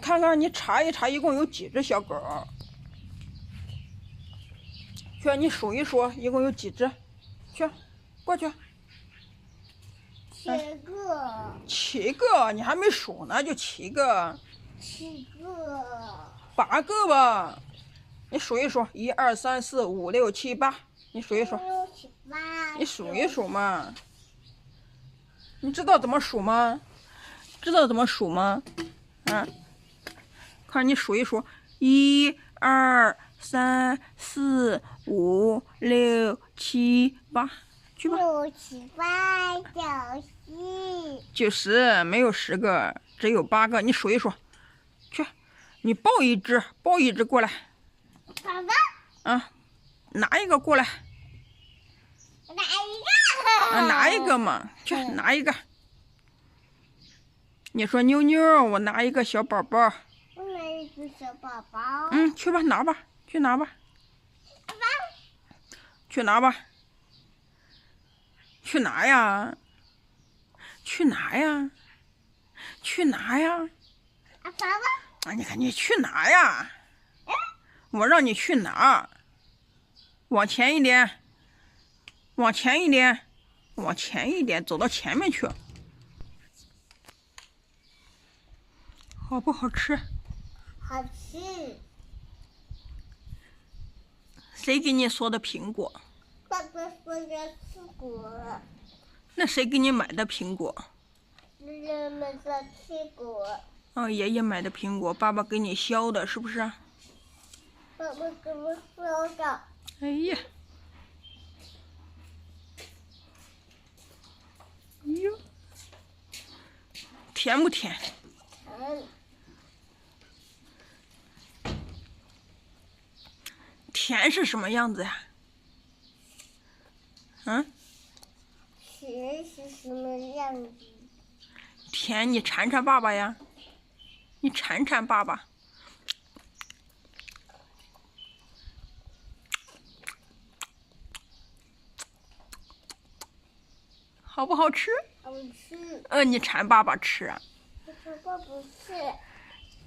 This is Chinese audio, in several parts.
看看你查一查，一共有几只小狗？去，你数一数，一共有几只？去，过去。7个。7个，你还没数呢，就7个。7个。8个吧？你数一数，1、2、3、4、5、6、7、8，你数一数。你数一数嘛。你知道怎么数吗？知道怎么数吗？啊？看你数一数，1、2、3、4、5、6、7、8，去吧。6、7、8、9、10。90，没有10个，只有8个。你数一数，去，你抱一只过来。爸爸。啊，拿一个过来。拿一个。啊，拿一个嘛，去拿一个。你说妞妞，我拿一个小宝宝。我拿一个小宝宝。去吧，拿吧，去拿吧。爸爸。去拿吧。去拿呀！去拿呀！去拿呀！爸爸。啊，你看你去拿呀！我让你去拿。往前一点，往前一点，往前一点，走到前面去。好不好吃？好吃。谁给你说的苹果？爸爸说的吃果。那谁给你买的苹果？爷爷买的苹果。哦，爷爷买的苹果，爸爸给你削的，是不是？爸爸给我削的。哎呀！哟，甜不甜？甜是什么样子呀？甜是什么样子？甜，你馋馋爸爸呀！你馋馋爸爸。好不好吃？好吃。你馋爸爸吃啊？爸爸不是。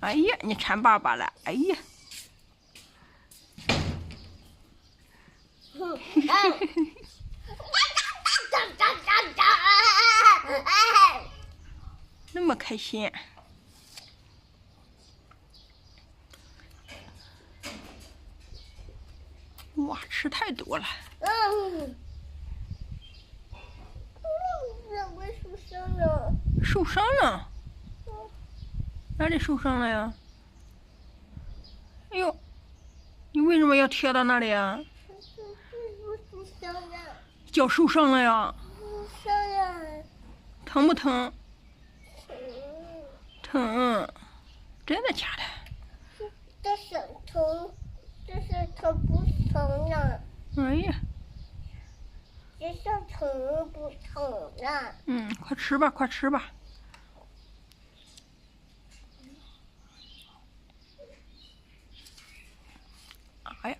哎呀，你馋爸爸了！哎呀。那么开心。哇，吃太多了。我受伤了。受伤了？哪里受伤了呀？哎呦，你为什么要贴到那里啊？我受伤了。脚受伤了呀？受伤了。疼不疼？疼。真的假的？这是疼，这是疼不疼呀？哎呀。这是疼不疼呀？快吃吧，快吃吧。哎呀，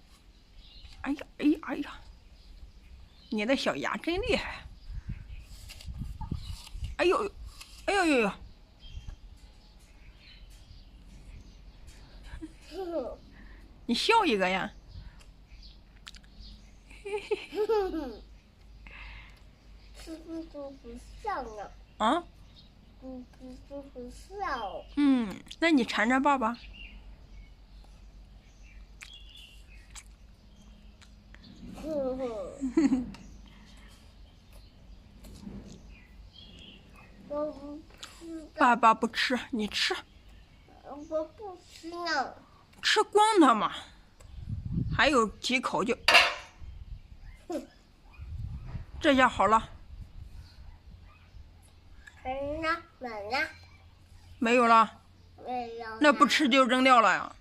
哎呀，哎呀，哎呀！你的小牙真厉害。哎呦，哎呦呦呦！你笑一个呀！是不是不笑呢？啊？不笑。那你馋馋爸爸。我不吃。爸爸不吃，你吃。我不吃呢。吃光它嘛，还有几口就。这下好了。没了，没了。没有了。没有。那不吃就扔掉了呀？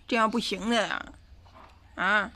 这样不行的呀！啊。